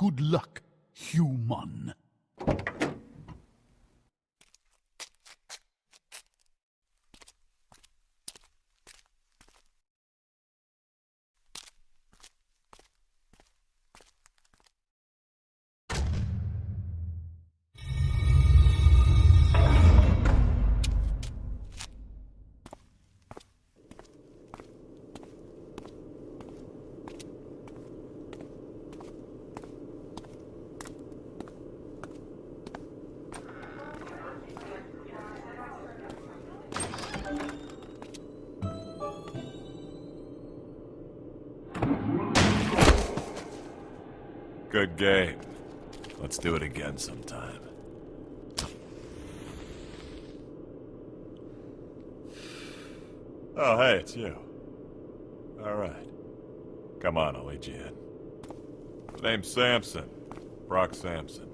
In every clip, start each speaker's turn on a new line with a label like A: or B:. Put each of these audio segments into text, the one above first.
A: Good luck, human.
B: Good game. Let's do it again sometime. Oh, hey, it's you. Alright. Come on, I'll lead you in. The name's Samson. Brock Samson.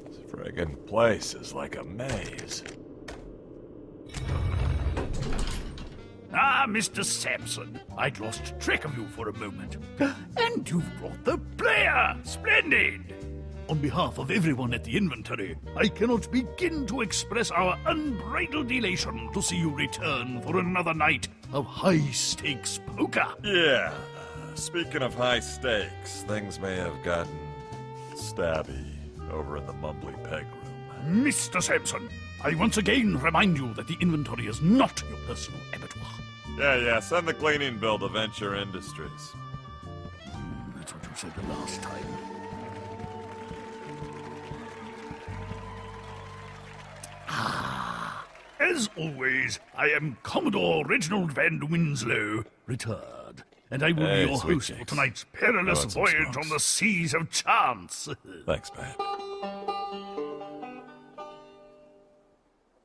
B: This friggin' place is like a maze.
A: Ah, Mr. Samson, I'd lost track of you for a moment. And you've brought the player! Splendid! On behalf of everyone at the inventory, I cannot begin to express our unbridled elation to see you return for another night of high-stakes poker.
B: Yeah. Speaking of high stakes, things may have gotten stabby over in the Mumbly Peg room.
A: Mr. Samson, I once again remind you that the inventory is not your personal abattoir.
B: Yeah, send the cleaning bill to Venture Industries.
A: That's what you said the last time. As always, I am Commodore Reginald Van Winslow, retired, and I will be your
B: sweet
A: host for
B: cheeks.
A: tonight's perilous
B: want some
A: voyage
B: smokes?
A: on the seas of chance.
B: Thanks, man.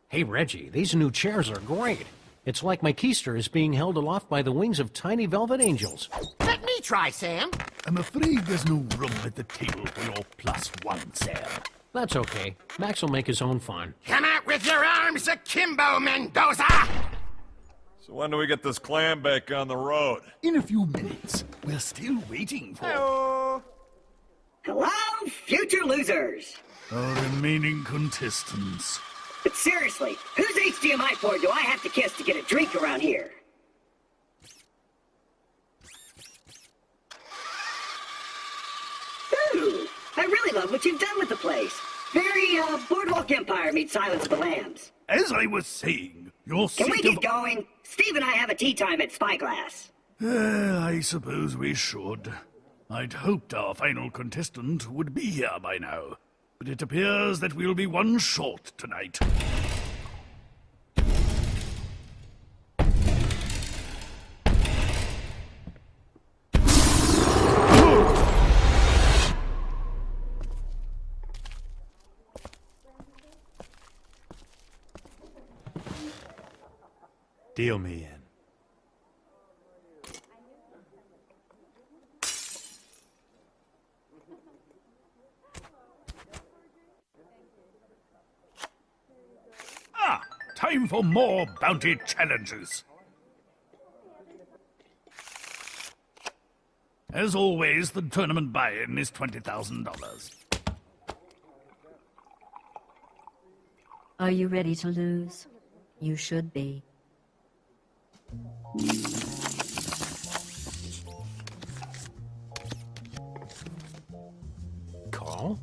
C: Hey, Reggie, these new chairs are great. It's like my keister is being held aloft by the wings of tiny velvet angels.
D: Let me try, Sam.
A: I'm afraid there's no room at the table for your +1, Sam.
C: That's okay. Max will make his own fun.
D: Come out with your arms akimbo, Mendoza!
B: So when do we get this clam bake on the road?
A: In a few minutes, we're still waiting for
E: Hello, future losers!
A: our remaining contestants.
E: But seriously, whose HDMI port do I have to kiss to get a drink around here? Ooh, I really love what you've done with the place. Very, Boardwalk Empire meets Silence of the Lambs.
A: As I was saying, your
E: Can we
A: seat
E: get
A: of...
E: going? Steve and I have a tea time at Spyglass.
A: I suppose we should. I'd hoped our final contestant would be here by now, but it appears that we'll be one short tonight.
F: Deal me in.
A: Time for more bounty challenges. As always, the tournament buy-in is $20,000.
G: Are you ready to lose? You should be.
C: Call?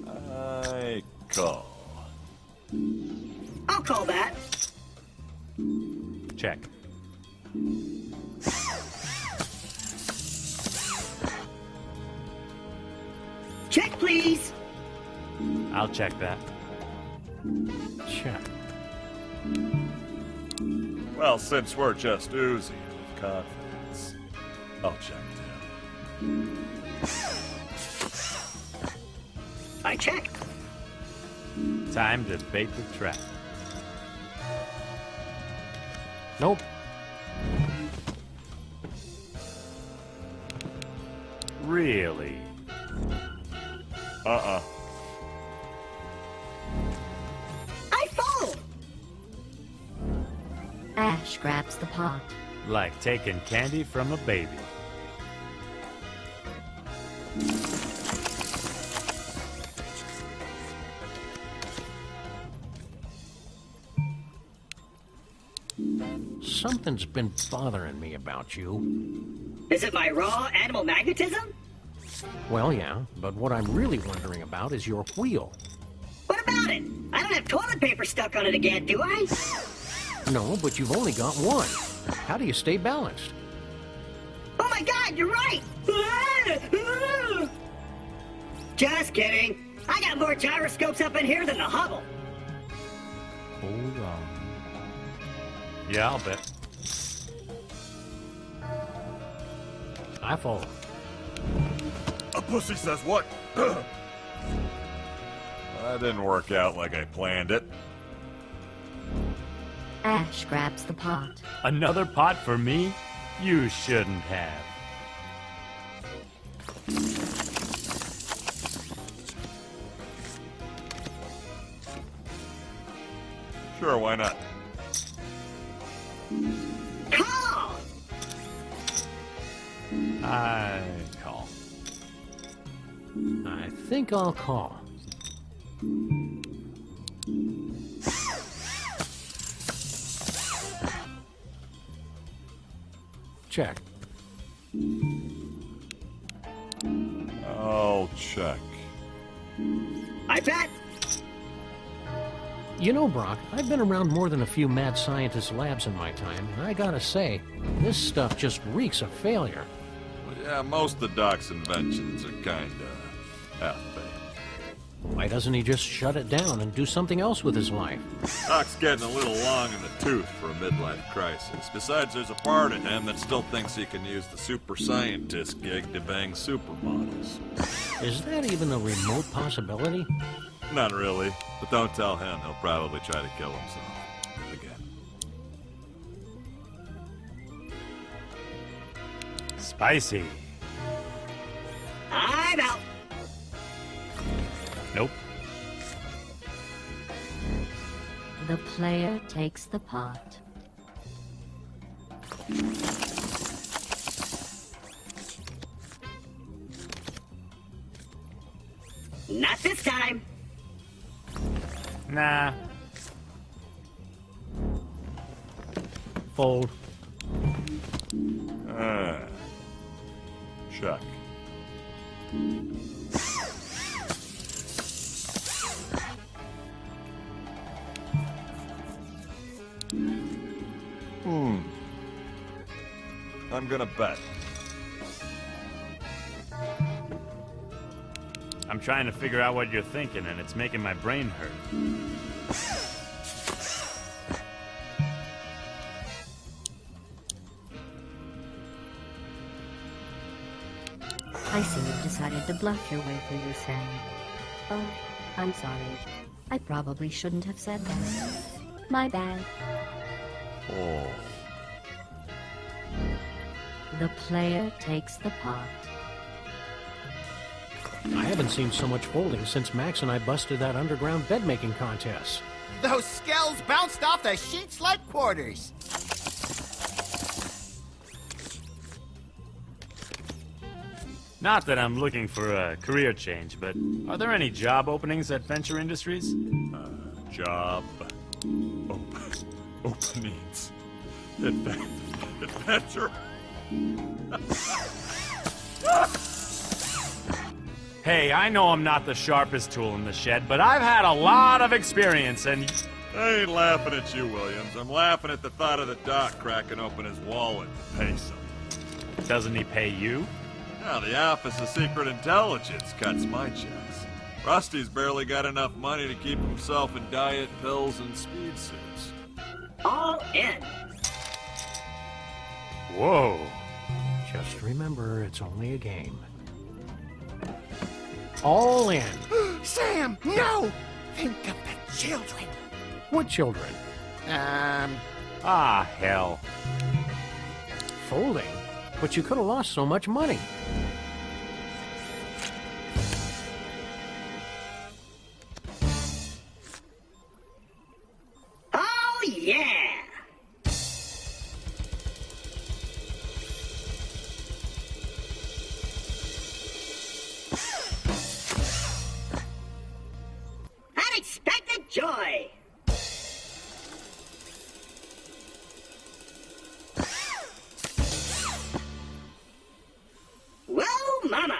B: I call.
E: I'll call that.
F: Check.
E: Check, please.
F: I'll check that.
C: Check.
B: Well, since we're just oozing with confidence, I'll check too.
E: I check.
F: Time to bait the trap.
C: Nope.
F: Really?
B: Uh-uh.
E: I fold.
G: Ash grabs the pot.
F: Like taking candy from a baby.
C: Something's been bothering me about you.
E: Is it my raw animal magnetism?
C: Well, yeah, but what I'm really wondering about is your wheel.
E: What about it? I don't have toilet paper stuck on it again, do I?
C: No, but you've only got one. How do you stay balanced?
E: Oh my god, you're right! Just kidding. I got more gyroscopes up in here than the Hubble.
F: Hold on. Yeah, I'll bet.
C: I follow.
B: A pussy says what? That didn't work out like I planned it.
G: Ash grabs the pot.
F: Another pot for me? You shouldn't have.
B: Sure, why not?
E: Call!
F: I call.
C: I think I'll call. Check.
B: I'll check.
E: I bet.
C: You know, Brock, I've been around more than a few mad scientist labs in my time, and I gotta say, this stuff just reeks of failure.
B: Well, yeah, most of Doc's inventions are kinda half-baked.
C: Why doesn't he just shut it down and do something else with his life?
B: Doc's getting a little long in the tooth for a midlife crisis. Besides, there's a part of him that still thinks he can use the super scientist gig to bang supermodels.
C: Is that even a remote possibility?
B: Not really, but don't tell him. He'll probably try to kill himself. Again.
F: Spicy.
E: I'm out.
F: Nope.
G: The player takes the pot.
E: Not this time.
F: Nah.
C: Fold.
B: Check. I'm gonna bet.
F: I'm trying to figure out what you're thinking, and it's making my brain hurt.
G: I see you've decided to bluff your way through this hand. Oh, I'm sorry. I probably shouldn't have said that. My bad.
B: Oh.
G: The player takes the pot.
C: I haven't seen so much folding since Max and I busted that underground bed-making contest.
D: Those skells bounced off the sheets like quarters.
F: Not that I'm looking for a career change, but are there any job openings at Venture Industries?
B: Job. Openings. Adventure.
F: Hey, I know I'm not the sharpest tool in the shed, but I've had a lot of experience, and...
B: I ain't laughing at you, Williams. I'm laughing at the thought of the Doc cracking open his wallet to pay some.
F: Doesn't he pay you?
B: Now, the Office of Secret Intelligence cuts my checks. Rusty's barely got enough money to keep himself in diet pills and speed suits.
E: All in.
F: Whoa.
C: Just remember, it's only a game. All in.
D: Sam, no! Think of the children.
C: What children?
F: Ah, hell.
C: Folding? But you could have lost so much money.
E: Oh, yeah! Unexpected joy! Whoa, mama!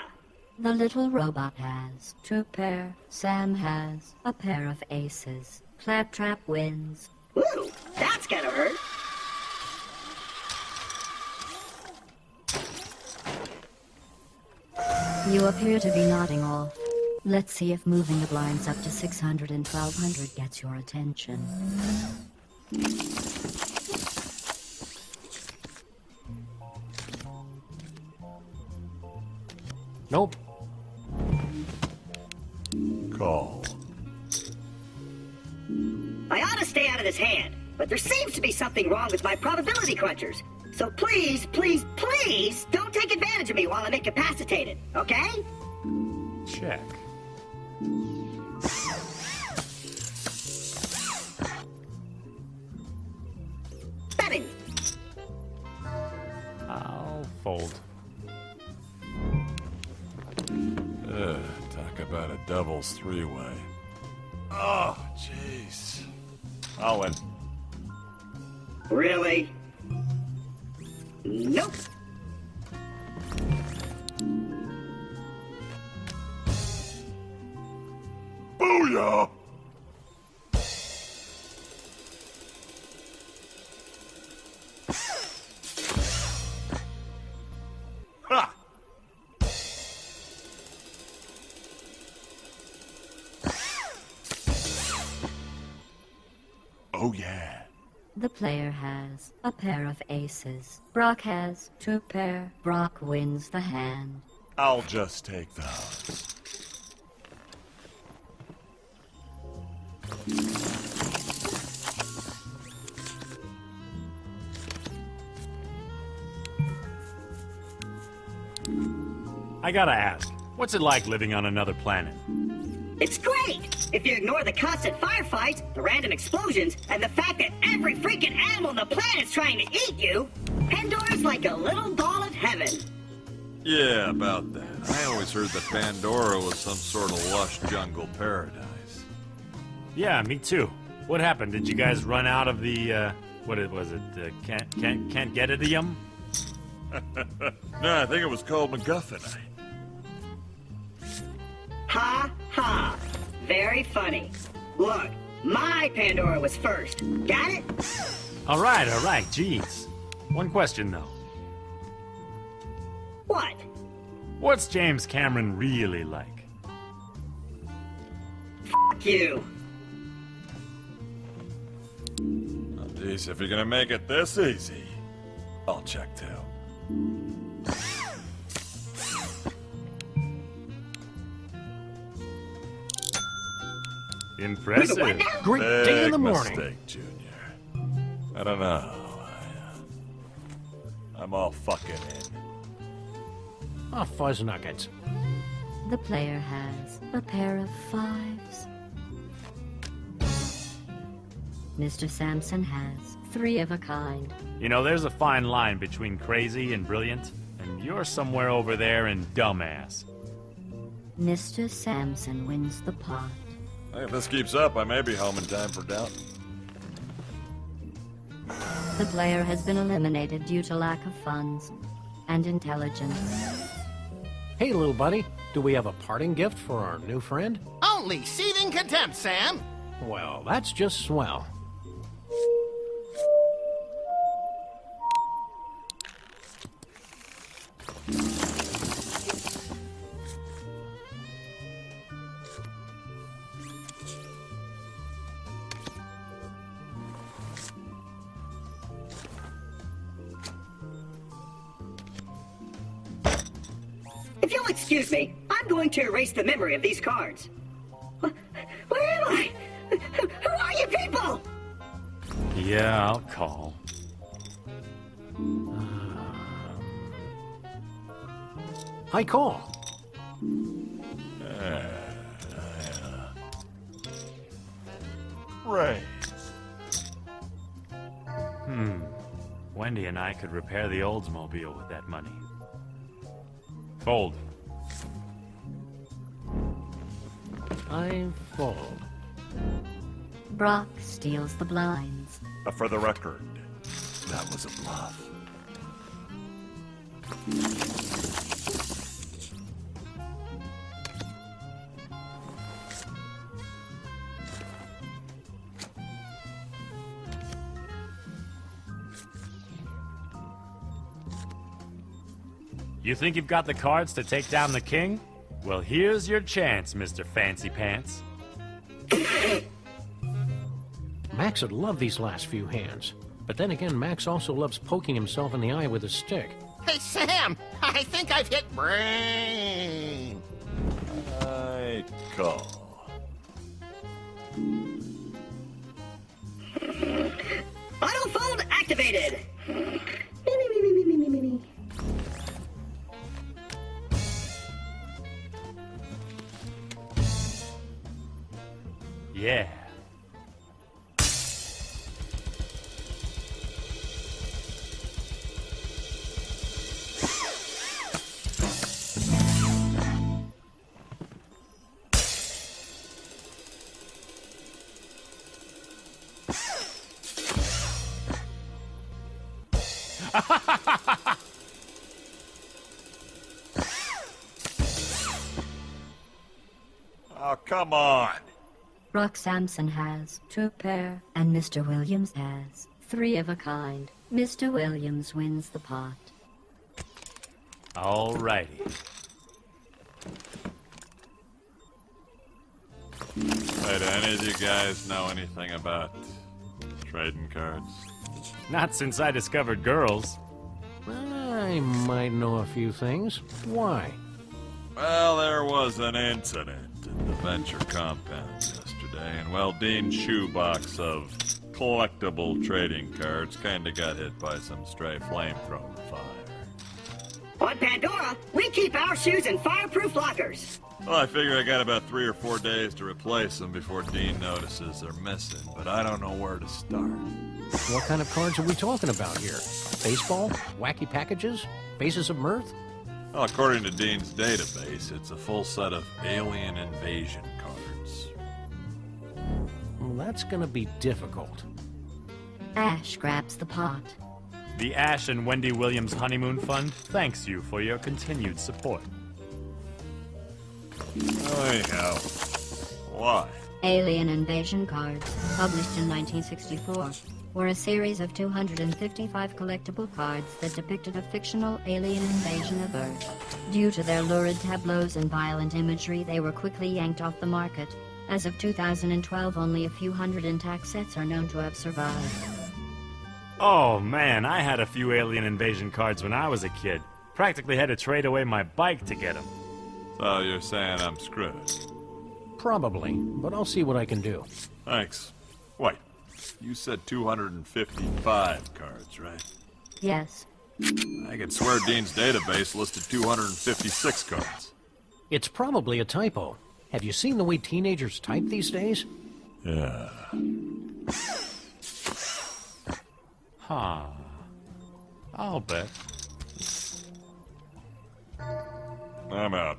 G: The little robot has 2 pair. Sam has a pair of aces. Claptrap wins.
E: Woo, that's gonna hurt.
G: You appear to be nodding off. Let's see if moving the blinds up to 600 and 1200 gets your attention.
C: Nope.
B: Call.
E: I ought to stay out of this hand, but there seems to be something wrong with my probability crunchers. So please, please, please don't take advantage of me while I'm incapacitated, okay?
F: Check.
E: Betting.
F: I'll fold.
B: Talk about a doubles three-way. Oh, jeez. I'll win.
E: Really? Nope.
B: Booyah! Ha! Oh, yeah.
G: The player has a pair of aces. Brock has 2 pair. Brock wins the hand.
B: I'll just take those.
F: I gotta ask, what's it like living on another planet?
E: It's great! If you ignore the constant firefights, the random explosions, and the fact that every freaking animal on the planet's trying to eat you, Pandora's like a little ball of heaven.
B: Yeah, about that. I always heard that Pandora was some sort of lush jungle paradise.
F: Yeah, me too. What happened? Did you guys run out of the, was it? Can't get it-ium?
B: No, I think it was called MacGuffinite.
E: Ha ha. Very funny. Look, my Pandora was first. Got it?
F: All right, jeez. One question, though.
E: What?
F: What's James Cameron really like?
E: Fuck you.
B: Oh, jeez, if you're gonna make it this easy, I'll check too.
F: Impressive.
E: What now?
C: Great day in the
B: Big
C: morning.
B: mistake, Junior. I don't know. I'm all fucking in.
C: Ah, fuzz nuggets.
G: The player has a pair of 5s. Mr. Sampson has 3 of a kind.
F: You know, there's a fine line between crazy and brilliant, and you're somewhere over there in dumbass.
G: Mr. Sampson wins the pot.
B: If this keeps up, I may be home in time for Downton.
G: The player has been eliminated due to lack of funds and intelligence.
C: Hey, little buddy, do we have a parting gift for our new friend?
D: Only seething contempt, Sam.
C: Well, that's just swell.
E: If you'll excuse me, I'm going to erase the memory of these cards. Where am I? Who are you people?
F: Yeah, I'll call.
C: I call.
B: Right.
F: Wendy and I could repair the Oldsmobile with that money. Fold.
C: I fold.
G: Brock steals the blinds.
B: For the record, that was a bluff.
F: You think you've got the cards to take down the king? Well, here's your chance, Mr. Fancy Pants.
C: Max would love these last few hands. But then again, Max also loves poking himself in the eye with a stick.
D: Hey, Sam, I think I've hit brain.
B: I call.
E: Autofold activated.
F: Yeah.
B: Oh, come on.
G: Brock Sampson has 2 pair, and Mr. Williams has 3 of a kind. Mr. Williams wins the pot.
F: Alrighty.
B: Hey, do any of you guys know anything about trading cards?
F: Not since I discovered girls.
C: I might know a few things. Why?
B: Well, there was an incident at the Venture compound yesterday, and well, Dean's shoebox of collectible trading cards kinda got hit by some stray flamethrower fire.
E: On Pandora, we keep our shoes in fireproof lockers.
B: Well, I figure I got about 3 or 4 days to replace them before Dean notices they're missing, but I don't know where to start.
C: What kind of cards are we talking about here? Baseball? Wacky packages? Faces of Mirth?
B: Well, according to Dean's database, it's a full set of alien invasion cards.
C: Well, that's gonna be difficult.
G: Ash grabs the pot.
F: The Ash and Wendy Williams Honeymoon Fund thanks you for your continued support.
B: Anyhow, why?
G: Alien Invasion Cards, published in 1964, were a series of 255 collectible cards that depicted a fictional alien invasion of Earth. Due to their lurid tableaus and violent imagery, they were quickly yanked off the market. As of 2012, only a few hundred intact sets are known to have survived.
F: Oh man, I had a few Alien Invasion cards when I was a kid. Practically had to trade away my bike to get them.
B: So you're saying I'm screwed?
C: Probably, but I'll see what I can do.
B: Thanks. Wait, you said 255 cards, right?
G: Yes.
B: I could swear Dean's database listed 256 cards.
C: It's probably a typo. Have you seen the way teenagers type these days?
B: Yeah.
F: Huh. I'll bet.
B: I'm out.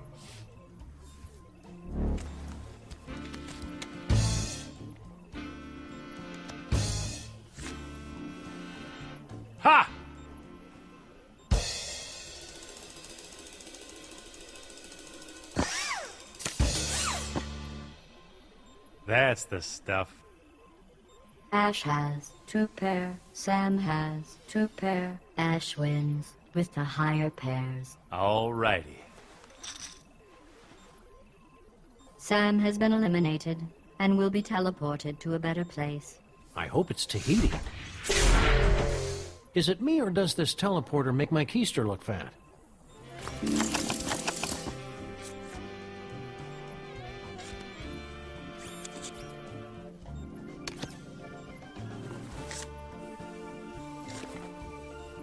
F: Ha! That's the stuff.
G: Ash has 2 pair, Sam has 2 pair. Ash wins with the higher pairs.
F: Alrighty.
G: Sam has been eliminated and will be teleported to a better place.
C: I hope it's Tahiti. Is it me, or does this teleporter make my keister look fat?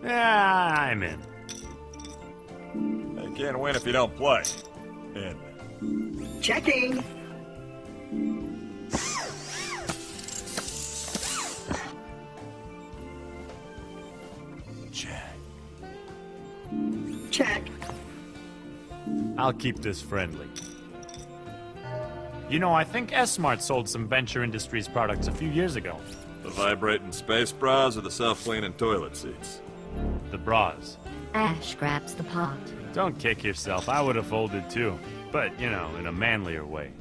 F: Yeah, I'm in.
B: You can't win if you don't play. In.
E: Checking.
B: Check.
E: Check.
F: I'll keep this friendly. You know, I think S-Mart sold some Venture Industries products a few years ago.
B: The vibrating space bras or the self-cleaning toilet seats?
F: The bras.
G: Ash grabs the pot.
F: Don't kick yourself. I would have folded too. But, you know, in a manlier way.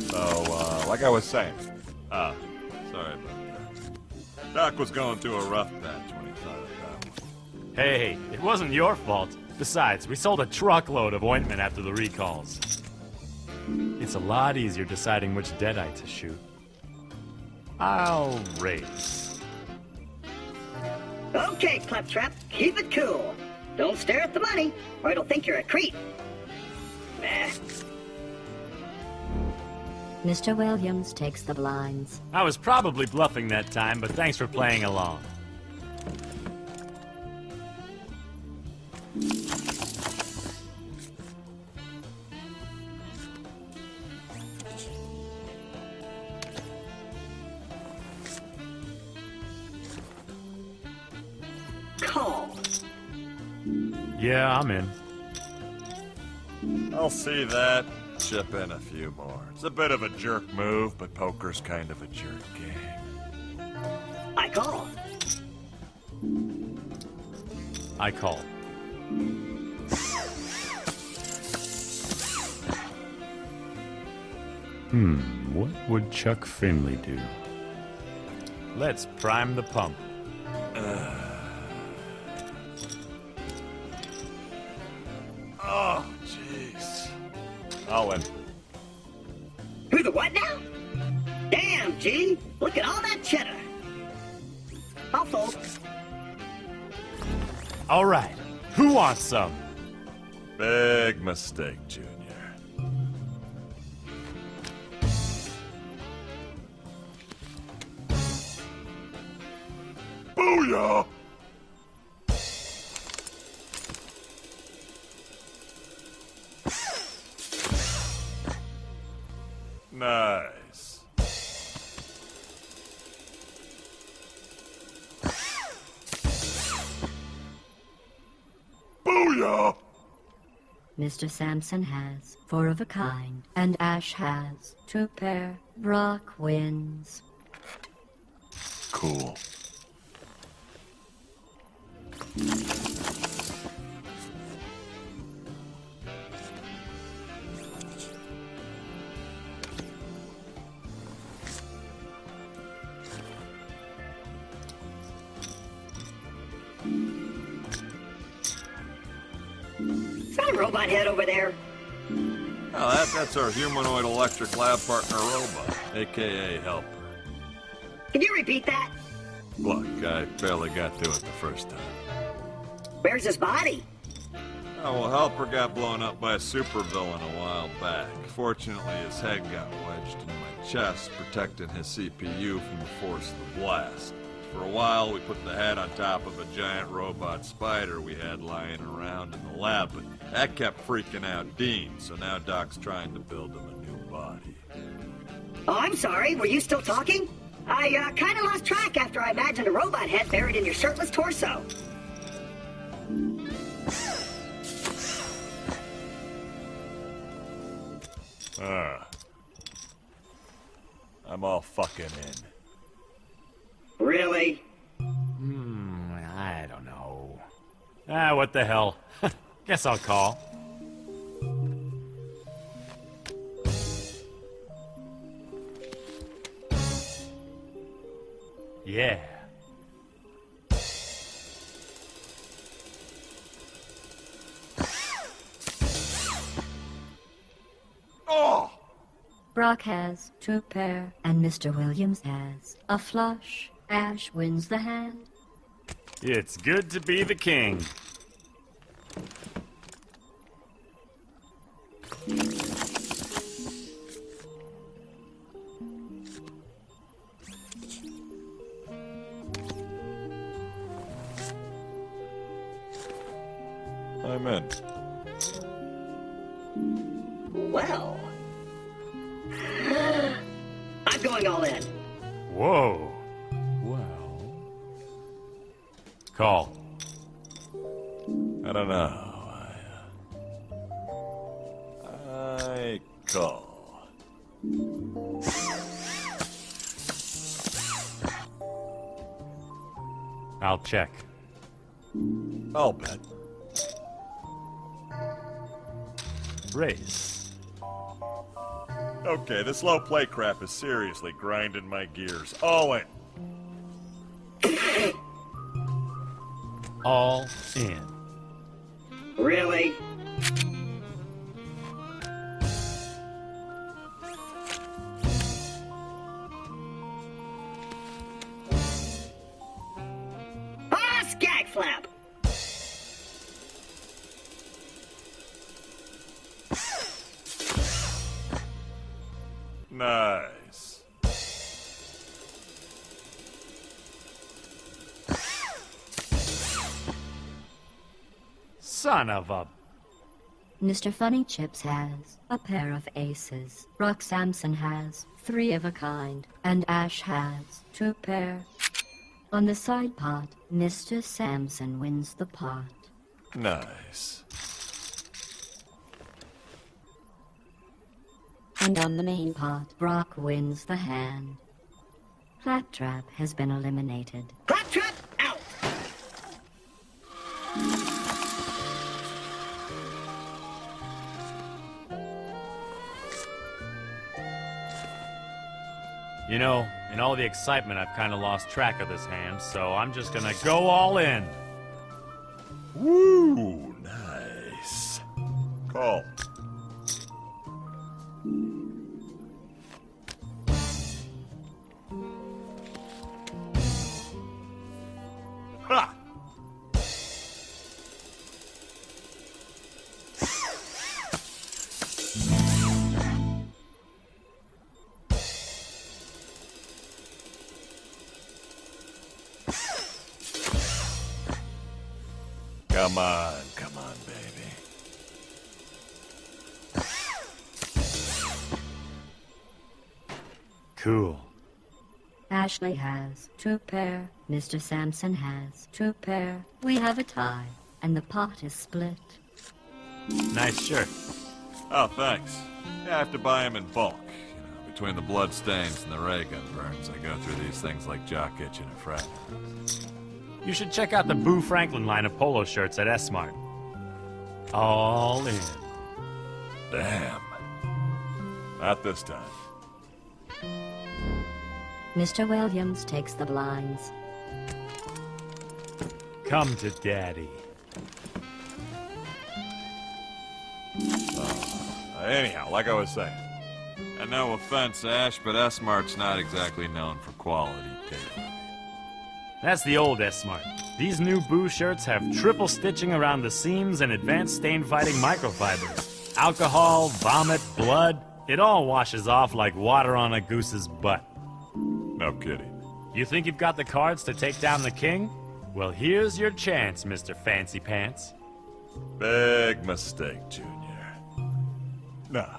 B: So, like I was saying. Sorry about that. Doc was going through a rough patch when he thought of that one.
F: Hey, it wasn't your fault. Besides, we sold a truckload of ointment after the recalls. It's a lot easier deciding which Deadite to shoot. I'll raise.
E: Okay, Claptrap, keep it cool. Don't stare at the money, or it'll think you're a creep. Nah.
G: Mr. Williams takes the blinds.
F: I was probably bluffing that time, but thanks for playing along.
E: Call.
F: Yeah, I'm in.
B: I'll see that. Chip in a few more. It's a bit of a jerk move, but poker's kind of a jerk game.
E: I call.
F: I call. What would Chuck Finley do? Let's prime the pump.
B: Oh, jeez. I'll win.
E: Who the what now? Damn, G. Look at all that cheddar. I'll fold.
F: All right. Who wants some?
B: Big mistake, Junior. Booyah! Nice. Booyah!
G: Mr. Sampson has 4 of a kind, and Ash has 2 pair. Brock wins.
B: Cool.
E: Is that a robot head over there?
B: Oh, that's our humanoid electric lab partner robot, a.k.a. Helper.
E: Can you repeat that?
B: Look, I barely got through it the first time.
E: Where's his body?
B: Oh, well, Helper got blown up by a supervillain a while back. Fortunately, his head got wedged in my chest, protecting his CPU from the force of the blast. For a while, we put the head on top of a giant robot spider we had lying around in the lab, but that kept freaking out Dean, so now Doc's trying to build him a new body.
E: Oh, I'm sorry. Were you still talking? I kind of lost track after I imagined a robot head buried in your shirtless torso.
B: I'm all fucking in.
E: Really?
F: I don't know. What the hell? Guess I'll call. Yeah.
B: Oh!
G: Brock has 2 pair, and Mr. Williams has a flush. Ash wins the hand.
F: It's good to be the king.
B: I'm in.
E: Well. I'm going all in.
F: Whoa. Well. Call.
B: I don't know. I call.
F: I'll check.
B: I'll bet.
F: Raise.
B: Okay, this low play crap is seriously grinding my gears. All in.
F: All in.
E: Really? Ah, skag flap!
B: Nice.
F: Son of a...
G: Mr. Funny Chips has a pair of aces. Rock Samson has 3 of a kind. And Ash has 2 pair. On the side pot, Mr. Samson wins the pot.
B: Nice.
G: And on the main pot, Brock wins the hand. Claptrap has been eliminated.
E: Claptrap out!
F: You know, in all the excitement, I've kind of lost track of this hand, so I'm just gonna go all in.
B: Woo! Nice. Call. Ha! Come on, baby.
F: Cool.
G: Ashley has 2 pair. Mr. Samson has 2 pair. We have a tie, and the pot is split.
F: Nice shirt.
B: Oh, thanks. Yeah, I have to buy them in bulk. You know, between the blood stains and the ray gun burns, I go through these things like jock itch in a frat.
F: You should check out the Boo Franklin line of polo shirts at S-Mart. All in.
B: Damn. Not this time.
G: Mr. Williams takes the blinds.
F: Come to daddy.
B: Anyhow, like I was saying. And no offense, Ash, but S-Mart's not exactly known for quality tape.
F: That's the old S-Mart. These new Boo shirts have triple stitching around the seams and advanced stain-fighting microfibers. Alcohol, vomit, blood, it all washes off like water on a goose's butt.
B: No kidding.
F: You think you've got the cards to take down the king? Well, here's your chance, Mr. Fancy Pants.
B: Big mistake, Junior. Nah.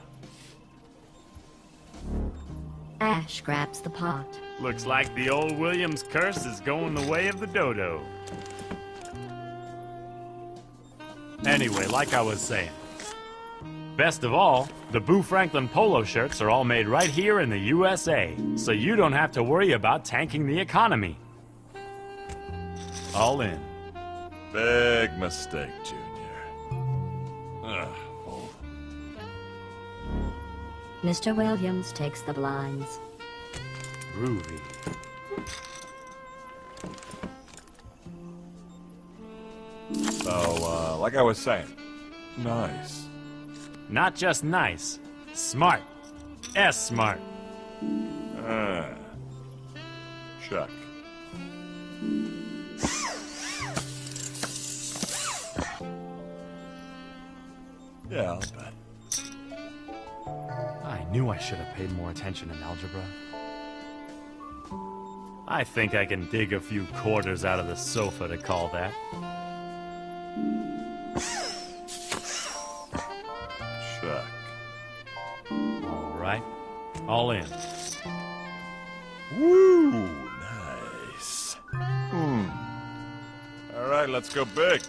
G: Ash grabs the pot.
F: Looks like the old Williams curse is going the way of the dodo. Anyway, like I was saying. Best of all, the Boo Franklin polo shirts are all made right here in the USA, so you don't have to worry about tanking the economy. All in.
B: Big mistake, Junior. Ugh, fold.
G: Mr. Williams takes the blinds.
F: Groovy.
B: So, like I was saying. Nice.
F: Not just nice, smart. S-Smart.
B: Check. Yeah, I'll bet.
F: I knew I should have paid more attention in algebra. I think I can dig a few quarters out of the sofa to call that. All in.
B: Woo! Nice. All right, let's go big.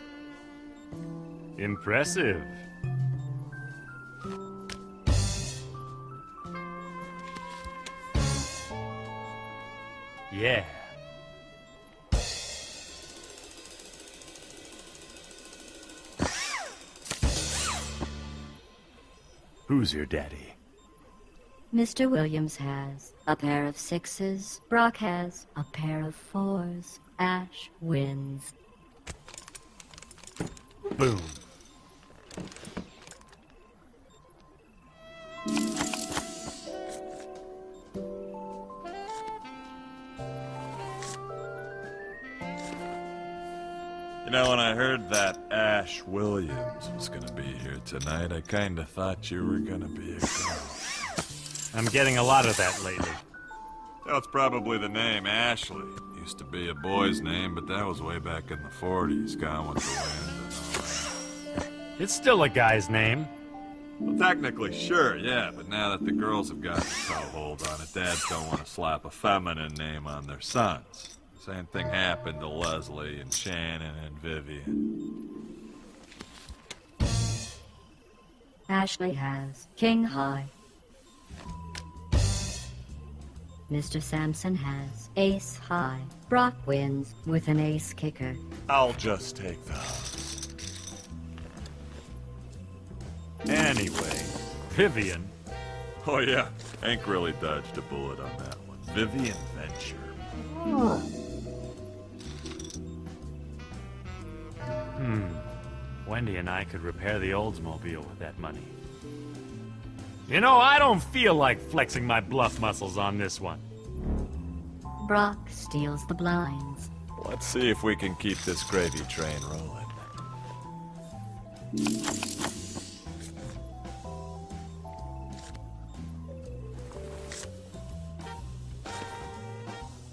F: Impressive. Yeah. Who's your daddy?
G: Mr. Williams has a pair of 6s. Brock has a pair of 4s. Ash wins.
F: Boom.
B: You know, when I heard that Ash Williams was gonna be here tonight, I kinda thought you were gonna be a girl.
F: I'm getting a lot of that lately.
B: That's probably the name, Ashley. Used to be a boy's name, but that was way back in the 40s, gone with the wind and all that.
F: It's still a guy's name.
B: Well, technically, sure, yeah, but now that the girls have gotten a toehold on it, dads don't want to slap a feminine name on their sons. Same thing happened to Leslie and Shannon and Vivian.
G: Ashley has King High. Mr. Sampson has Ace High. Brock wins with an ace kicker.
B: I'll just take those.
F: Anyway, Vivian.
B: Oh yeah, Hank really dodged a bullet on that one. Vivian Venture.
F: Wendy and I could repair the Oldsmobile with that money. You know, I don't feel like flexing my bluff muscles on this one.
G: Brock steals the blinds.
B: Let's see if we can keep this gravy train rolling.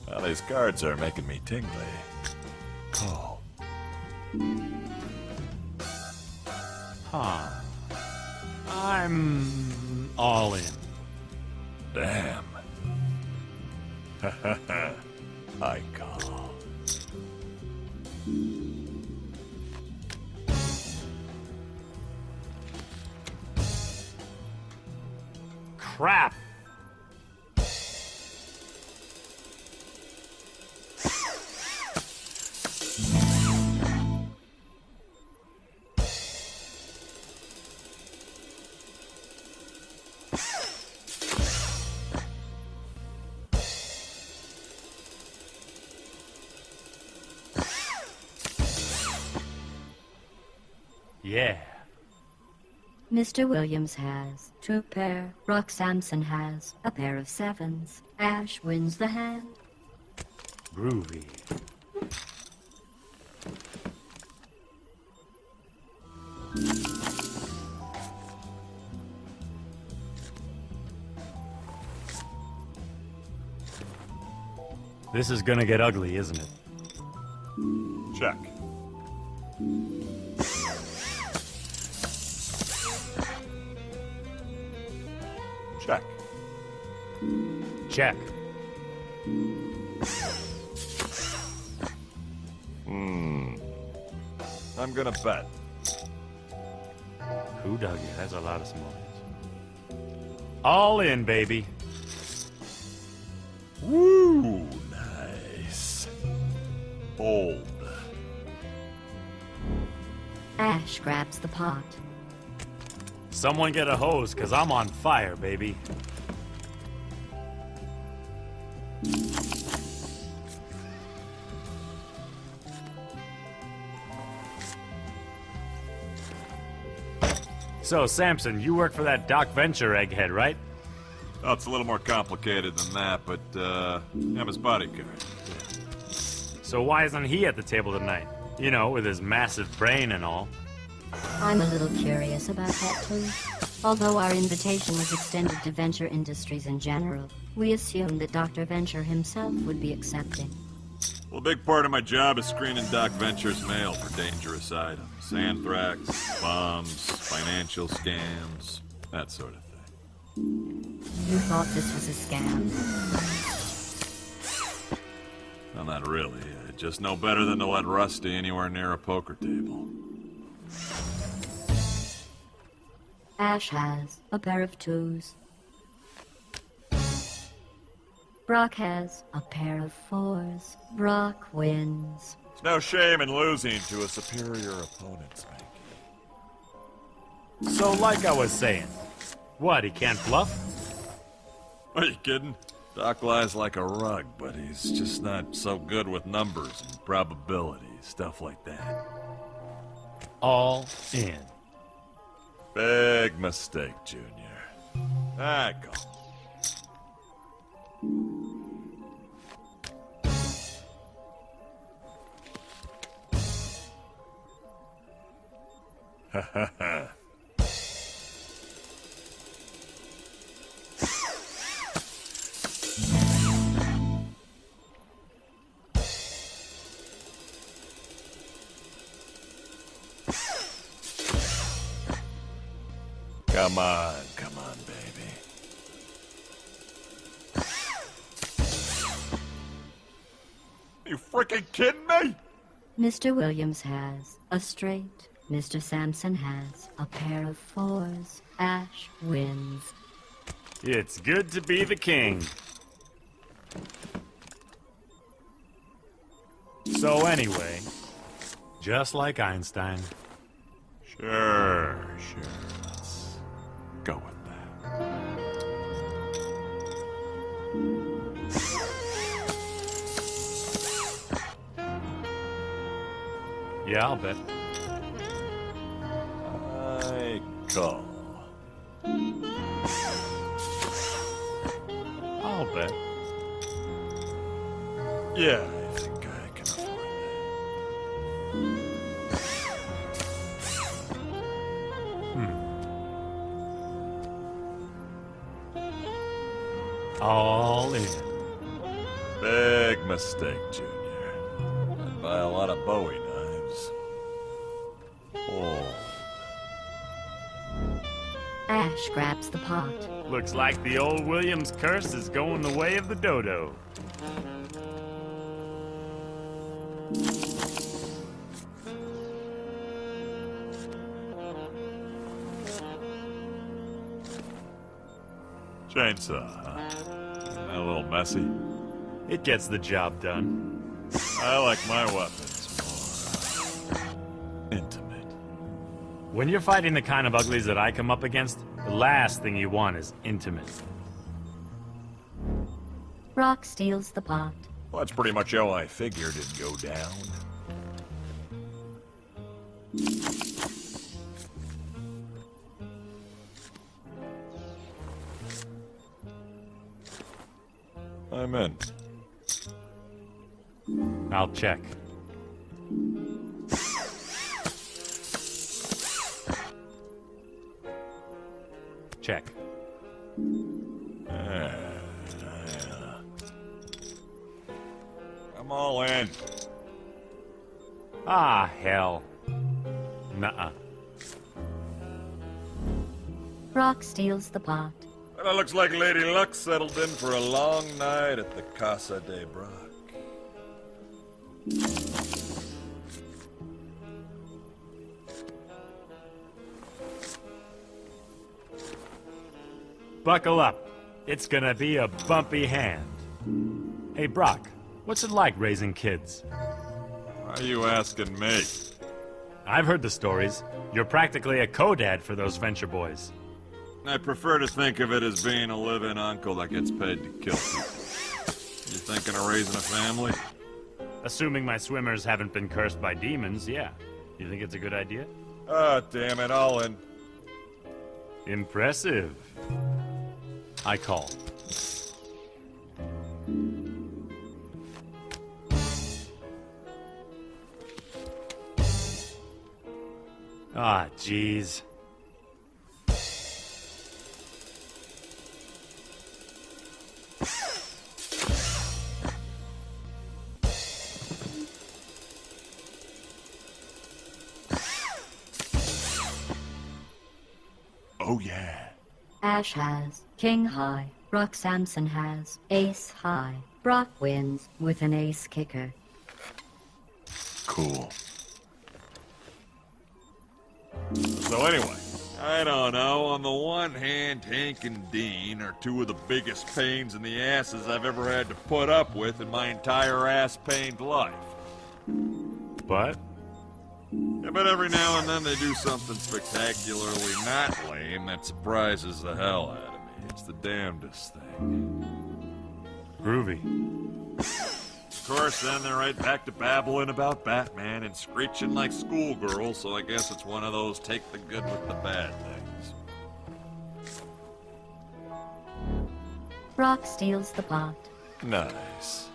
B: Well, these cards are making me tingly. Call.
F: Huh. I'm all in.
B: Damn. I call.
F: Crap! Yeah.
G: Mr. Williams has 2 pair. Brock Sampson has a pair of 7s. Ash wins the hand.
F: Groovy. This is gonna get ugly, isn't it?
B: Check. Check.
F: Check.
B: I'm gonna bet.
F: Who dug you? That's a lot of small. All in, baby.
B: Woo! Nice. Bold.
G: Ash grabs the pot.
F: Someone get a hose, cause I'm on fire, baby. So, Samson, you work for that Doc Venture egghead, right?
B: Oh, it's a little more complicated than that, but, I'm his bodyguard.
F: So why isn't he at the table tonight? You know, with his massive brain and all.
G: I'm a little curious about that too. Although our invitation was extended to Venture Industries in general, we assumed that Dr. Venture himself would be accepting.
B: Well, a big part of my job is screening Doc Venture's mail for dangerous items. Anthrax, bombs, financial scams, that sort of thing.
G: You thought this was a scam?
B: Well, not really. I just know better than to let Rusty anywhere near a poker table.
G: Ash has a pair of 2s. Brock has a pair of 4s. Brock wins.
B: There's no shame in losing to a superior opponent, Spanky.
F: So, like I was saying, what, he can't bluff?
B: Are you kidding? Doc lies like a rug, but he's just not so good with numbers and probabilities, stuff like that.
F: All in.
B: Big mistake, Junior. Go. Ha ha ha. Come on, baby. You freaking kidding me?
G: Mr. Williams has a straight. Mr. Sampson has a pair of 4s. Ash wins.
F: It's good to be the king. So anyway, just like Einstein.
B: Sure. Let's go with that.
F: Yeah, I'll bet.
B: I call.
F: I'll bet.
B: Yeah, I think I can afford that.
F: All in.
B: Big mistake, Junior. I'd buy a lot of Bowie knives. Oh.
G: Ash grabs the pot.
F: Looks like the old Williams curse is going the way of the dodo.
B: Chainsaw, huh? A little messy.
F: It gets the job done.
B: I like my weapons more intimate.
F: When you're fighting the kind of uglies that I come up against, the last thing you want is intimate.
G: Brock steals the pot.
B: Well, that's pretty much how I figured it'd go down. I'm in.
F: I'll check. Check.
B: I'm all in.
F: Ah, hell. Nuh-uh.
G: Brock steals the pot.
B: Well, it looks like Lady Luck settled in for a long night at the Casa de Brock.
F: Buckle up. It's gonna be a bumpy hand. Hey, Brock, what's it like raising kids?
B: Why are you asking me?
F: I've heard the stories. You're practically a co-dad for those Venture boys.
B: I prefer to think of it as being a live-in uncle that gets paid to kill people. You thinking of raising a family?
F: Assuming my swimmers haven't been cursed by demons, yeah. You think it's a good idea?
B: Oh, damn it, all in.
F: Impressive. I call. Ah, jeez.
B: Oh, yeah.
G: Ash has king high. Brock Sampson has ace high. Brock wins with an ace kicker.
B: Cool. So anyway, I don't know. On the one hand, Hank and Dean are two of the biggest pains in the asses I've ever had to put up with in my entire ass-pained life.
F: But
B: Yeah, but every now and then they do something spectacularly not lame that surprises the hell out of me. It's the damnedest thing.
F: groovy.
B: Of course, then they're right back to babbling about Batman and screeching like schoolgirls, so I guess it's one of those take the good with the bad things.
G: Brock steals the pot.
B: Nice.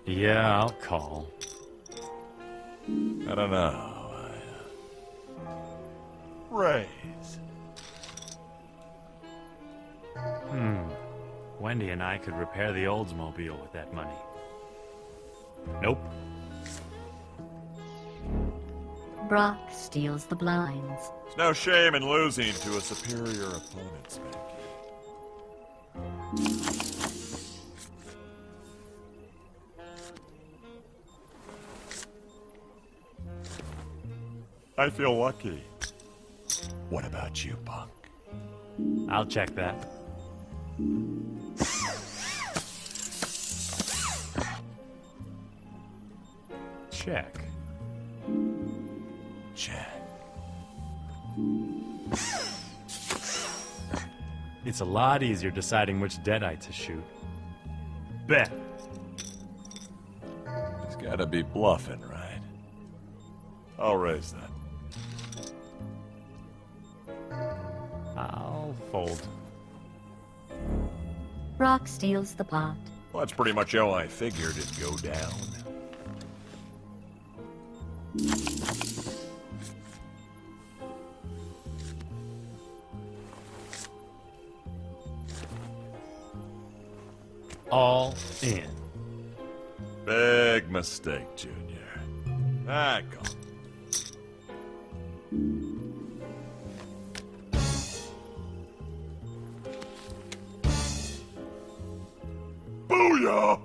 F: Yeah, I'll call.
B: I don't know. Raise.
F: Wendy and I could repair the Oldsmobile with that money. Nope.
G: Brock steals the blinds.
B: There's no shame in losing to a superior opponent, Spanky. I feel lucky. What about you, punk?
F: I'll check that. Check.
B: Check.
F: It's a lot easier deciding which Deadite to shoot. Bet.
B: He's gotta be bluffing, right? I'll raise that.
F: I'll fold.
G: Brock steals the pot.
B: Well, that's pretty much how I figured it'd go down.
F: All in.
B: Big mistake, Junior. Ah, go. Booyah!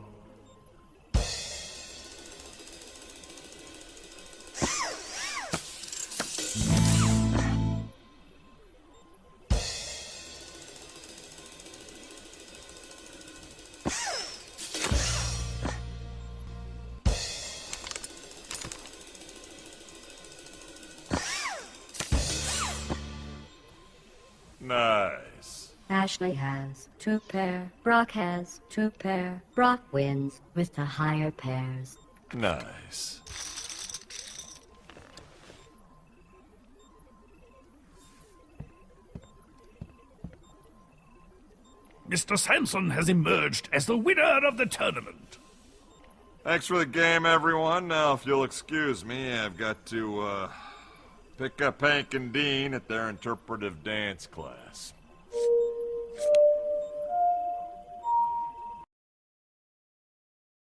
B: Nice.
G: Ashley has 2 pair. Brock has 2 pair. Brock wins with the higher pairs.
B: Nice.
A: Mr. Sampson has emerged as the winner of the tournament.
B: Thanks for the game, everyone. Now, if you'll excuse me, I've got to, pick up Hank and Dean at their interpretive dance class.